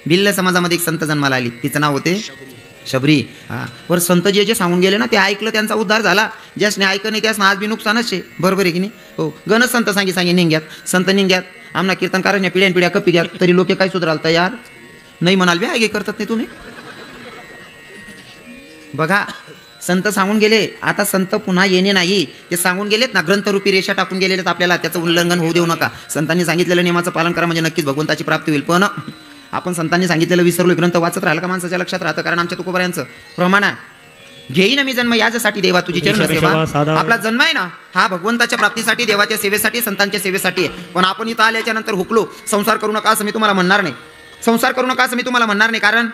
भिल्ल समाजामध्ये एक संत जन्माला आली, तिचं नाव होते शबरी. हा, वर संत जे सांगून गेले ना ते ऐकलं, त्यांचा उद्धार झाला. ज्यासने ऐकलं नाही त्यासने आज बी नुकसानच आहे. बरोबर आहे की नाही? हो, गणच संत सांगे निंग्यात, संत निंग्यात आमना कीर्तनकारांच्या पिढ्यान पिढ्या कपी घ्या, तरी लोक काय सुधाराल तयार नाही. म्हणाल बी ऐके करतात नाही तुम्ही. बघा, संत सांगून गेले, आता संत पुन्हा येणे नाही. ते सांगून गेलेत ना, ग्रंथरूपी रेषा टाकून गेलेत आपल्याला, त्याचं उल्लंघन होऊ देऊ नका. संतांनी सांगितलेलं नियमाचं पालन करा, म्हणजे नक्कीच भगवंताची प्राप्ती होईल. पण आपण संतांनी सांगितलेलं विसरलो. ग्रंथ वाचत राहिलं का माणसाच्या लक्षात राहतं. कारण आमच्या तुकोबाऱ्यांचं प्रमाण आहे, घेईन मी जन्म याच्यासाठी देवा तुझी चरण सेवा. आपला जन्म आहे ना हा भगवंताच्या प्राप्तीसाठी, देवाच्या सेवेसाठी, संतांच्या सेवेसाठी आहे. पण आपण इथं आल्याच्या नंतर हुकलो, संसार करू नका असं मी तुम्हाला म्हणणार नाही. संसार करू नका असं मी तुम्हाला म्हणणार नाही. कारण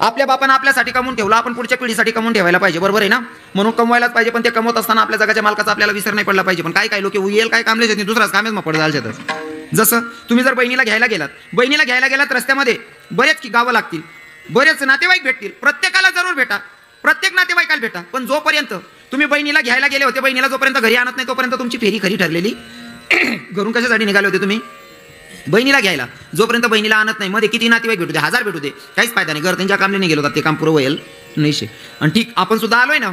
आपल्या बापानं आपल्यासाठी कमवून ठेवलं, आपण पुढच्या पिढीसाठी कमवून ठेवायला पाहिजे. बरोबर आहे ना? म्हणून कमवायलाच पाहिजे. पण ते कमवत असताना आपल्या जगाच्या मालकाचा आपल्याला विसर नाही पडला पाहिजे. पण काय लोक येईल काय कामले नाही, दुसराच कामेच मग पडत झालं. जसं तुम्ही जर बहिणीला घ्यायला गेलात रस्त्यामध्ये बरेच गावं लागतील, बरेच नातेवाईक भेटतील. प्रत्येकाला जरूर भेटा, प्रत्येक नातेवाईकाला भेटा. पण जोपर्यंत तुम्ही बहिणीला घ्यायला गेले होते, बहिणीला जोपर्यंत घरी आणत नाही तोपर्यंत तुमची फेरी खरी ठरलेली. घरून कशासाठी निघाले होते तुम्ही? बहिणीला घ्यायला. जोपर्यंत बहिणीला आणत नाही, मध्ये किती नातेवाईक भेटू दे, 1000 भेटू दे, काहीच फायदा नाही. घर त्यांच्या कामले नाही गेलो होता, ते काम पुरं वयल नाही शे. आणि ठीक, आपण सुद्धा आलोय ना.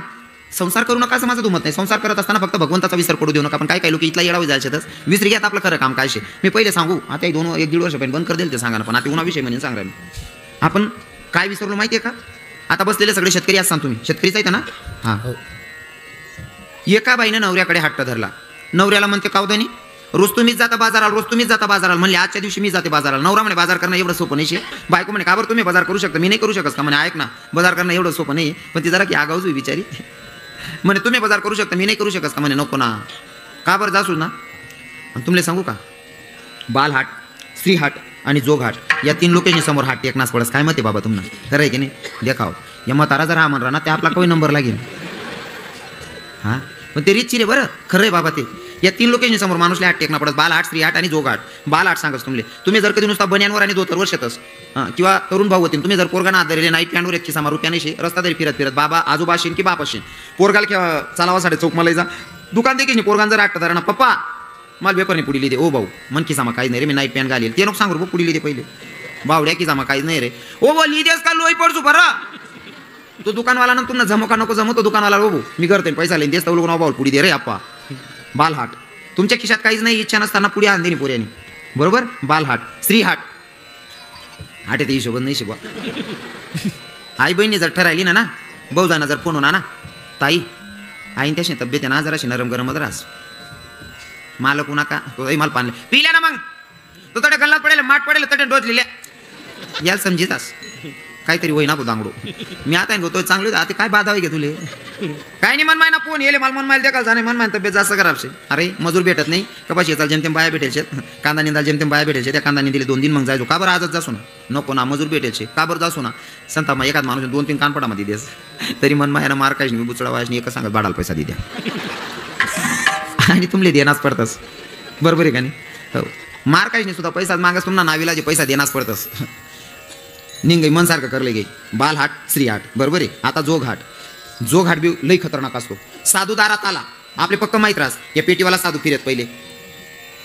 संसार करू नका असं माझं दुमत नाही. संसार करत असताना फक्त भगवंताचा विसर पडू देऊ नका. पण काय लोक इथला येडावं जायच्यातच विसरी घ्यात आपलं खरं काम काय शे. मी पहिले सांगू, आता 1-1.5 वर्ष पण बंद कर देईल ते सांगा ना. पण आता उन्हाविषयी म्हणून सांगा आपण काय विसरलो माहिती आहे का? आता बसलेले सगळे शेतकरी असतात, तुम्ही शेतकरीच आहेत ना? हां, एका बाईनं नवऱ्याकडे हट्ट धरला. नवऱ्याला म्हणते कावदानी, रोज तुम्हीच जाता बाजाराला, म्हणले आजच्या दिवशी मी जाते बाजाराला. नवरा म्हणे बाजार करणं एवढं सोपं नाही. बायको म्हणे का बरं तुम्ही बाजार करू शकता, मी नाही करू शकत का? म्हणे ऐक ना, बाजार करणं एवढं सोपं नाही. पण ती जरा की आगाऊच विचारी. म्हणे तुम्ही बाजार करू शकता, मी नाही करू शकत का? म्हणे नको ना. का बरं जासू ना. तुमले सांगू का, बालहाट, श्रीहाट आणि जोगहाट या 3 लोकेशन समोर हाट टेकनास पडस. काय मत आहे बाबा तुम्हाला? खरं आहे की नाही? देखाव या मतारा जर हा म्हणरा ना, ते आपला काही नंबर लागेल. हां, पण ते रिच रे बरं, खरं आहे बाबा. ते या 3 लोकेशन समोर माणूसला हाट टेकना पडत. बालहाट, श्रीहाट आणि जोगहाट. बालहाट सांगस तुम्ही जर कधी नुसता बन्यांवर आणि धोतरवर शेतस, किंवा तरुण भाऊ होतील, तुम्ही जर पोरगाना हात धरले, नाईट पॅन्टवर 1 किसा रुपयाने रस्ता तरी फिरत बाबा आजोबा असेल की बाप असेल, पोरगाल चालावा साडे चौक मला जा दुकान देखील नाही. पोरगान जर आठ धरा ना, पप्पा मला पेपर नाही पुढील दे. ओ भाऊ मन की सामा काहीच नाही रे, मी नाईट पॅन्ट घालेल. ते नको सांगू रे पुढील दे पहिले. बावड्या की सामा काहीच नाही रे. ओ बो लिहिदेस का लोई पडसू बरं. तो दुकानवाला ना तुम्हाला जमो का नको जमो, तो दुकानवाला हो मी करते पैसा लेन देस तवलो बाऊल पुढी दे रे अप्पा. बालहाट, तुमच्या खिशात काहीच नाही, इच्छा नसताना पुढे आण देणी पोऱ्यानी. बरोबर. बालहाट, श्रीहाट हाट येते हिशोबत नाही शिकवा. आई बहिणी जर ठरायली ना भाऊ जाणं जर फोन होणार ना, ताई आईन त्याशी तब्येत आहे ना जराशी नरम गरम रास माल कुणा का तो माल पाणले पिल्या ना, मग तो तडे गल्लात पडेल, माठ पडेल, तडे डोस लिहिल्या याला समजितास काहीतरी होईना बो दांगडो. मी आता तो चांगले आता काय बाधा घे तुले काय नाही. मन माय ना फोन येले मला मन मायला देखाल जाणे, मन माय तब्येत जास्त खराबशे. अरे मजूर भेटत नाही, कपाशी चाल जेमतेम बाया भेटेल, कांदा निंदाल जेमतेम बाया भेटेल. त्या कांदा निंदिले 2 दिन मग जायचो. का बरं आजच जासो ना, नको ना मजूर भेटेल. का बरं जासो ना. संता मग एखाद माणूस 2-3 कानपडामध्ये देस तरी मन मायानं मार काहीच नाही, बुचडा वायच नाही, एकच सांगत बाडाला पैसा दे द्या आणि तुमले देनाच पडतस. बरोबर आहे का नाही? हो, मार काहीच नाही सुद्धा पैसा मागस तुम्हाला नावीला जे पैसा देनाच पडतस. निंगई मन सारखं करले गे. बालहाट, श्रीहाट. बरोबर आहे. आता जोगहाट बी लई खतरनाक असतो. साधू दारात आला, आपले पक्क माहीत राहस. या पेटीवाला साधू फिरत पहिले,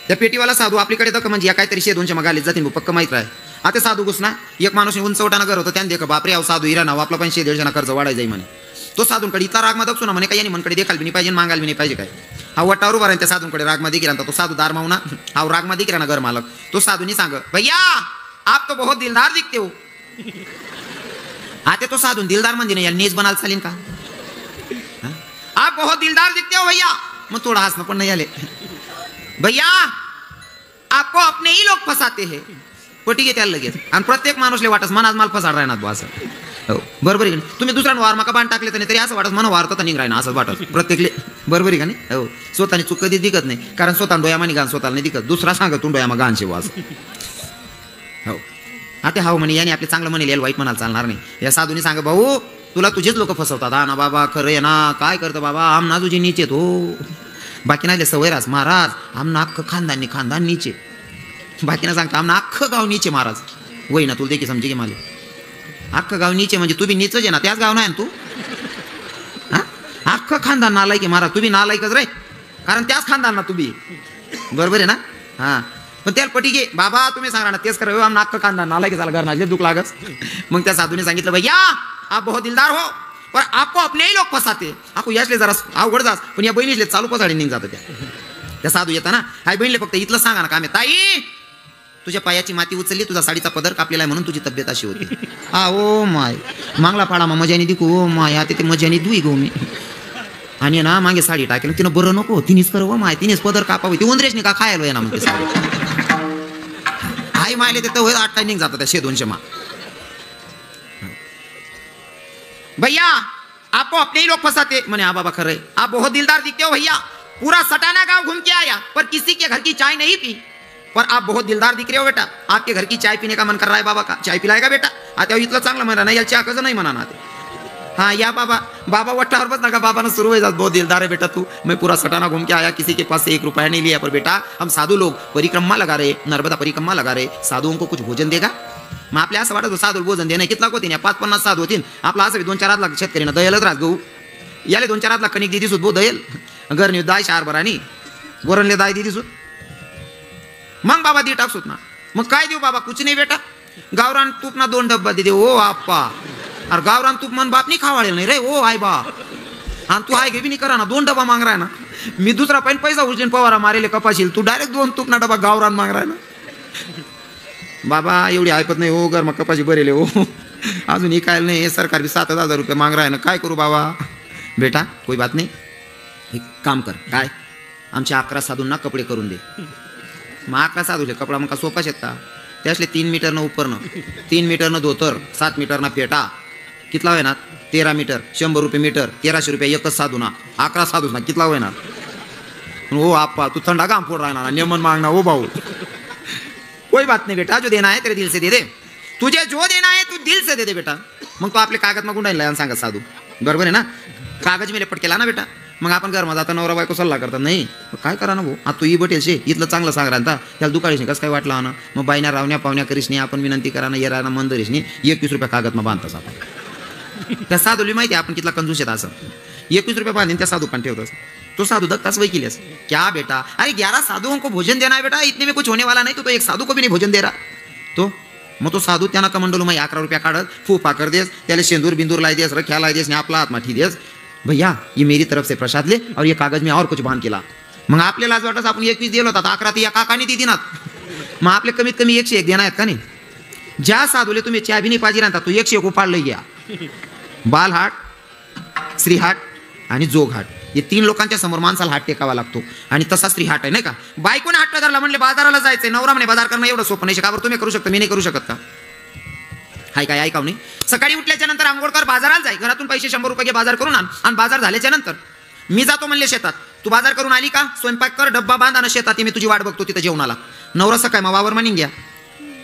त्या पेटीवाला साधू आपल्याकडे तर म्हणजे या काहीतरी 100-200 मगालीत जातील पक्क माहीत राह. आता साधू घुसना, एक माणूस उंचवटाना घर होतं, त्याने देख बापरे अहो साधू इरा नाव आपला 100-150 कर्ज वाढाय जाई म्हणे. तो साधूंकडे इथला रागमा दक्षू ना म्हणे, काही यांनी मनकडे देखाल बी नाही पाहिजे, मागाल बी नाही पाहिजे. काय हा वटावर उभा राहील त्या साधूंकडे रागमा दिला. तो साधू दार मावना हा रागमा दिला ना घर मालक. तो साधूनी सांग भैया आप तो बहुत दिलदार दिखते हो. आता तो साधून दिलदार म्हणजे नाही, याला नीच बनायला चालेल का? आप बहुत दिलदार दिखते हो भैया. मग थोडा हसणं पण नाही आले. भैया आपको अपने ही लोग फसाते हैं. पटी घे त्याला लगेच. आणि प्रत्येक माणूसले वाटस मनाज माल फसाड राहणार बा असं. हो बरोबर आहे. तुम्ही दुसऱ्या वार माका बाण टाकले तरी असं वाटत मन वारतं निघ राहणार असं वाटत प्रत्येकले. बरोबर आहे का नाही? हो, स्वतःने चूक कधी दिखत नाही, कारण स्वतः डोयामानी गाण स्वतःला नाही दिखत, दुसरा सांगत तू डोयामा गाण शिवा असं. हो, आता हाव म्हणे याने आपले चांगलं म्हणेल, वाईट म्हणाल चालणार नाही. या साधूनी सांग भाऊ तुला तुझेच लोक फसवतात. हा ना बाबा खरं आहे ना, काय करतं बाबा आमना तुझे नीचे तो बाकी नाही सवय रास महाराज. आमना अख्खं खानदान नीचे. बाकीना सांगता आमना अख्खं गाव नीचे महाराज. वय ना तुला देखील समजे की मला अख्खं गाव नीचे म्हणजे तू बी नीचच आहे ना, त्याच गाव नाही तू. हा अख्खं खानदान नालायक आहे महाराज. तू बी नालायकच रे, कारण त्याच खानदान ना तू बी. बरोबर आहे ना? हां, पण त्याला पटी घे बाबा तुम्ही सांगा ना तेच करा आम नाक कांदा नाला की झाला घर नाले दुख लागस. मग त्या साधूने सांगितलं भैया आप बहुत दिलदार हो पर आपको अपने ही लोग फसाते. आपको याचले जरा अवघड जास पण या बहिणीले चालू पसाडी निघ जातं त्या साधू येता ना हाय बहिणीले फक्त इथलं सांगा ना काम आहे ताई तुझ्या पायाची माती उचलली तुझा साडीचा पदर कापलेला आहे म्हणून तुझी तब्येत अशी होती. ओ माय मागला फाडा मग मजानी दिकू ओ माय आता ते मजानी दुई गो मी आणि ना मागे साडी टाकेल तिनं बरं नको तिनेच कर माय तिनेच पदर कापावी ती उंदरेशने का खायला आहे ना मग ते साडी आई मायले ते तर आठ निघ जातं त्या 100-200 मा. भैया आपको अपने ही लोग फंसाते मने हाँ बाबा खरे आप बहुत दिलदार दिखते हो भैया पूरा सटाना गांव घूम के आया पर किसी के घर की चाय नहीं पी पर आप बहुत दिलदार दिख रहे हो बेटा आपके घर की चाय पीने का मन कर रहा है बाबा का चाय पिलाएगा बेटा आता इतना चांगला म्हणा नाही याची कसं नाही म्हणा हाँ या बाबा बाबा वट्टा और बस ना बाबा ने शुरू हो बहुत दिलदार है बेटा तू मैं पूरा सटाना घूम के आया किसी के पास से 1 रुपया नहीं लिया पर बेटा हम साधु लोग परिक्रमा लगा रहे नर्मदा परिक्रमा लगा रहे साधुओं को कुछ भोजन देगा मग आपल्या असं वाटत साधू भोजन देणं कितला होती 5-50 साधू होतील आपला असं 2-4 लाख शेतकऱ्यांना दयलच राहत गहू याले 2-4 लाख कणिक दिदी सुद्धा बो दयल घरनी दाय 4 भरानी गोरणले दाय दिदी सुद्धा मग बाबा दी टाकसूत ना मग काय देऊ बाबा कुछ नाही बेटा गावरान तूप ना 2 डब्बा दे ओ आप्पा अरे गावरान तूप मन बाप नाही खावाळेल नाही रे ओ आय बा आणि तू हाय घेवी नाही करा ना 2 डब्बा मांग राय ना मी दुसरा पण पैसा उचलीन पवारा मारेले कपाशील तू डायरेक्ट 2 तूप ना डब्बा गावरान मांग राय ना बाबा एवढी ऐकत नाही हो घर मग कपाशी बरेले हो अजून ही काय नाही सरकार भी 7,000 रुपये मांग राय ना काय करू बाबा बेटा कोई बात नाही एक काम कर काय आमच्या 11 साधूंना कपडे करून दे मग 11 साधूले कपडा मग सोपा शेतता त्यासले 3 मीटरनं उपरनं 3 मीटरनं धोतर 7 मीटरना फेटा कितला होईना 13 मीटर 100 रुपये मीटर 1300 रुपये एकच साधू ना 11 साधू ना कितला होईना हो आप्पा तू थंडा काम फोड राहणार नेमन मागना हो भाऊ कोई बात नहीं बेटा जो देना है तेरे दिल से दे दे तुझे जो देना है तू दिल से दे दे बेटा मग तो आपले कागद मागून राहिला सांगत साधू बरोबर आहे ना कागज मी लेपट केला ना बेटा मग आपण घरमा जाता नवरा बायको सल्ला करतात नाही काय करा ना भाऊ आता तू ही बटेल शे इथलं चांगलं सांग राहता त्याला दुकाळीस कसं काय वाटलं ना मग बायना रावण्या पावण्या करीस नाही आपण विनंती करा ना ये राहणं मंदरीस नाही 21 रुपये कागद मग बांधतास आपण त्या साधूली माहिती आपण कितला कंजूस येत असं 21 रुपये बांधीन त्या साधू पण ठेवतस तो साधू दत्तास वही किलेस क्या बेटा अरे 11 साधुओं को भोजन देना है बेटा इतने में कुछ होने वाला नहीं तो एक साधु को भी नहीं भोजन दे रहा तो मग तो साधू त्यांना कमंडलू मग 11 रुपया काढत फूफा कर देस त्याला शेंदूर बिंदूर लाई देस रख्या लाई देस आपला हात माठी देस भैया ये मेरी तरफ से प्रसाद ले और ये कागज में और कुछ बांध केला मग आपल्याला आज वाटत आपण 21 दिलं होता 11 ती या काकाने ती दिनात मग आपले कमीत कमी 101 देणार आहेत का नाही ज्या साधूले तुम्ही चहा भी नाही पाहिजे राहता तू 101 उपाडलं घ्या बालहाट श्रीहाट आणि जोगहाट हे 3 लोकांच्या समोर माणसाला हात टेकावा लागतो आणि तसा स्त्री हाट आहे नाही का बायकोने हात धरला म्हणले बाजाराला जायचंय नवरा म्हणे बाजार करणं एवढं सोपं नाही का बरं तुम्ही करू शकता मी नाही करू शकत का हाय काय ऐकाव नाही सकाळी उठल्याच्या नंतर आंघोळ कर बाजाराला जाय घरातून पैसे 100 रुपये बाजार करून आण आणि बाजार झाल्याच्या नंतर मी जातो म्हणले शेतात तू बाजार करून आली का स्वयंपाक कर डब्बा बांध आणि शेतात मी तुझी वाट बघतो तिथं जेवणाला नवरा सकाळी मग वावर म्हणून घ्या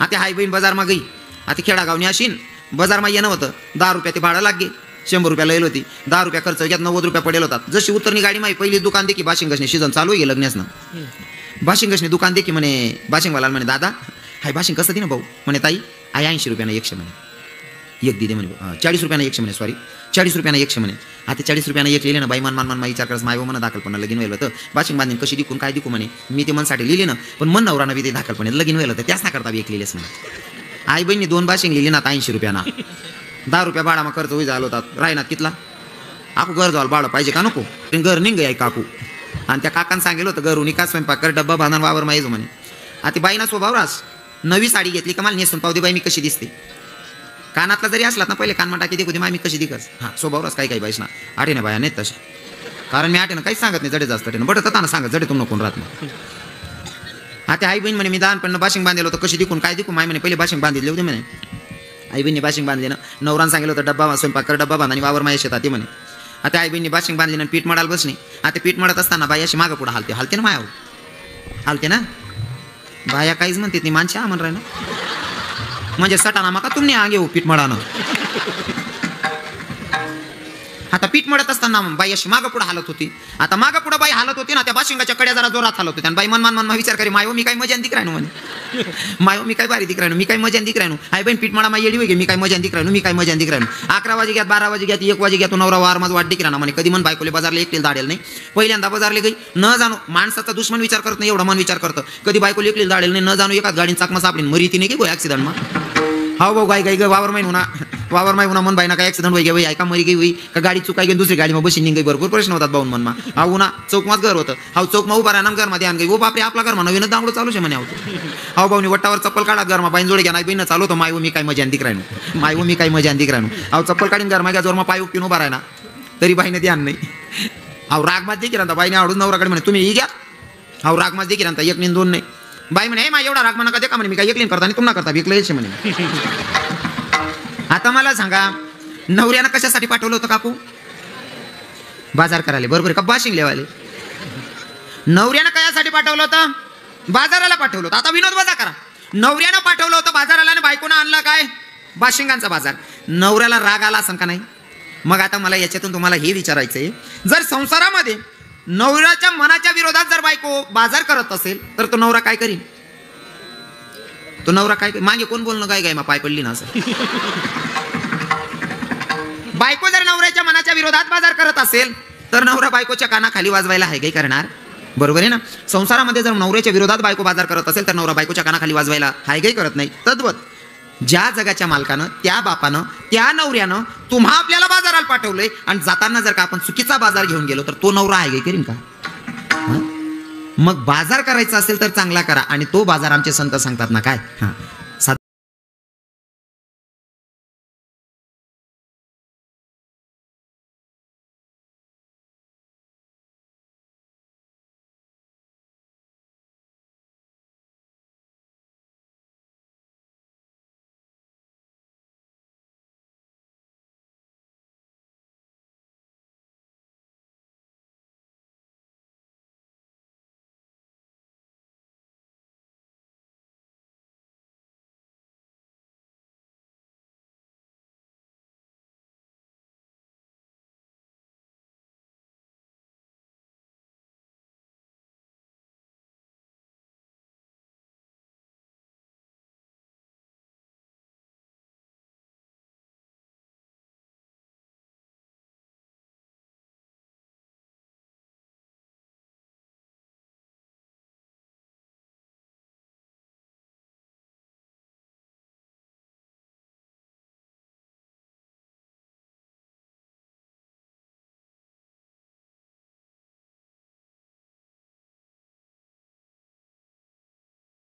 आता हाय बहीण बाजार मा गई आता खेडागावनी अशीन बाजार मा येणं होतं 10 रुपये ते भाडं लागे 100 रुपया लईल होती 10 रुपया खर्च यात 90 रुपये पडेल होतात जशी उतरणी गाडी माही पहिली दुकान दे की बाशिंगसने सीजन चालू आहे लग्नास ना बाशिंगसने दुकान दे की म्हणे बाशिंगवाला म्हणे दादा हाय बाशिंग कसं दे ना भाऊ म्हणे ताई आई 80 रुपयानं 100 म्हणे एक दिदे म्हणे 40 रुपयानं 100 म्हणे सॉरी 40 रुपयानं 100 म्हणे आता 40 रुपयानं एक लिहिले ना बाई मान विचार करस माय मन दाखलपणा लगीन व्हायला होतं बाशिंग बांधीन कशी दिकून काय दिकू म्हणे मी ते मनसाठी लिहिले ना पण मन नवरानं बी ते दाखलपणे लगीन व्हायला होतं त्याच ना करता एक लिहिलेस म्हणे आई बहिणी 2 बाशिंग लिहिली ना 80 रुपयाना 10 रुपया भाडा मग खर्च होई झाला होता रायनात कितला आकू घर जावं भाडं पाहिजे का नको घर निघ आहे काकू आणि त्या काकानं सांगितलं होतं घरून का स्वयंपाक कर डब्बा बांधून वावर माहिती म्हणे आता बाईना स्वभाव रास नवी साडी घेतली का मला नेसून पावते बाई मी कशी दिसते कानातला जरी असलात ना पहिले कानमा टाकी देखू दे मी कशी दिकस हां स्वभाव रास काही बाईस ना आठे ना बाया नाहीत तशा कारण मी आठे ना काहीच सांगत नाही जडे जास्त बट ना सांगत जडे तुम कोण राहत नाही आता आई बहीण म्हणे मी दानपण बाशिंग बांधलेलं होतं कशी दिकून काय दिकू माय म्हणे पहिले बाशिंग बांधितले होते म्हणे आई बहिणी बाशिंग बांधली ना नवरान सांगितलं होतं डब्बा स्वयंपाक कर डब्बा बांधा आणि वावर माझ्या शेतात म्हणे आता आई बहिणी बाशिंग बांधली ना पीठ मळायला बसणे आता पीठ मळत असताना बाई अशी मागं पुढं हालते ना माया हालते ना बाया काहीच म्हणते ती माणशी हा म्हण राय ना म्हणजे सटाना मका तुम्ही आगे हो पीठ मळानं आता पीठ मळत असताना बाई अशी मागं पुढे हालत होती. आता मागं पुढे बाई हालत होती ना, त्या बाशिंगाच्या कड्या जरा जोरात हालत होत्या. आणि बाई मन विचार करे, मायो मी काय मजा दिक राहणू म्हणे, मायो मी काय बारी दिक राहणू, मी काय मजा दिक राहणू. हाय बहीण पीठ मळा माई येडी वगे, मी काय मजा दिक राहणू, मी काय मजा दिक राहणू. 11 वाजे घ्या, 12 वाजे घ्या, 1 वाजे घ्या, तो नवरा वार माझं वाट दिक राहणार म्हणे. कधी मन बायकोले बाजारला एकटेल दाडेल नाही. पहिल्यांदा बाजारले गई न जाणू, माणसाचा दुश्मन विचार करत नाही एवढा मन विचार करतं. कधी बायकोले एकटेल दाडेल नाही, न जाणू एकाच गाडीन चाकमा सापडीन मरी ती नाही की ऍक्सिडेंट मग. हाव भाऊ गाय गाय ग वावर माय होना मन बाईना काय ऍक्सिडेंट होई गे ऐका मरी गई होई का गाडी चुकाई गेली दुसरी गाडी मग बशी निघाई. भरपूर प्रश्न होतात भाऊन मनमा. हा उन्हा चौकमाच घर होतं. हा चौकमा उभा राहणार घरमध्ये आण गई. ओ बापरे आपला घर म्हणा विनत दांगडो चालू आहे म्हणे. हाव भाऊनी वट्टावर चप्पल काढा घरमा बाईन जोडे घ्या नाही बहीण चालू होतं. मायव मी काय मजा दिक राहणू, मायव मी काय मजा दिक राहणू. हाव चप्पल काढीन घरमा घ्या जोरमा पाय उपटीन उभा राहणार तरी बाईने ध्यान नाही. हाव रागमात देखील राहता बाईने आवडून नवराकडे म्हणे तुम्ही ही घ्या. हाव रागमात देखील राहता एक दोन नाही. बाई म्हणे मा एवढा राग म्हणा का दे का म्हणे, मी काय एकलीन करता आणि तुम्हाला करता विकलं यायचे म्हणे. आता मला सांगा नवऱ्यानं कशासाठी पाठवलं होतं काकू? बाजार करायला. बरोबर का? बाशिंग लेवाले. नवऱ्यानं कशासाठी पाठवलं होतं? बाजाराला पाठवलं होतं. आता विनोद वजा करा. नवऱ्यानं पाठवलं होतं बाजाराला आणि बायकोनं आणलं काय? बाशिंगांचा बाजार. नवऱ्याला राग आला असं का नाही? मग आता मला याच्यातून तुम्हाला हे विचारायचंय, जर संसारामध्ये नवऱ्याच्या मनाच्या विरोधात जर बायको बाजार करत असेल तर तो नवरा काय करीन? तो नवरा काय मागे कोण बोलणं काय मा पाय पडली ना असं. बायको जर नवऱ्याच्या मनाच्या विरोधात बाजार करत असेल तर नवरा बायकोच्या कानाखाली वाजवायला हाय काय करणार? बरोबर आहे ना. संसारामध्ये जर नवऱ्याच्या विरोधात बायको बाजार करत असेल तर नवरा बायकोच्या कानाखाली वाजवायला हाय काय करत नाही. तद्वत ज्या जगाच्या मालकानं, त्या बापानं, त्या नवऱ्यानं तुम्हा आपल्याला बाजाराला पाठवलंय आणि जाताना जर का आपण चुकीचा बाजार घेऊन गेलो तर तो नवरा हाय काय करीन का? मग बाजार करायचा असेल तर चांगला करा आणि तो बाजार आमचे संत सांगतात ना काय.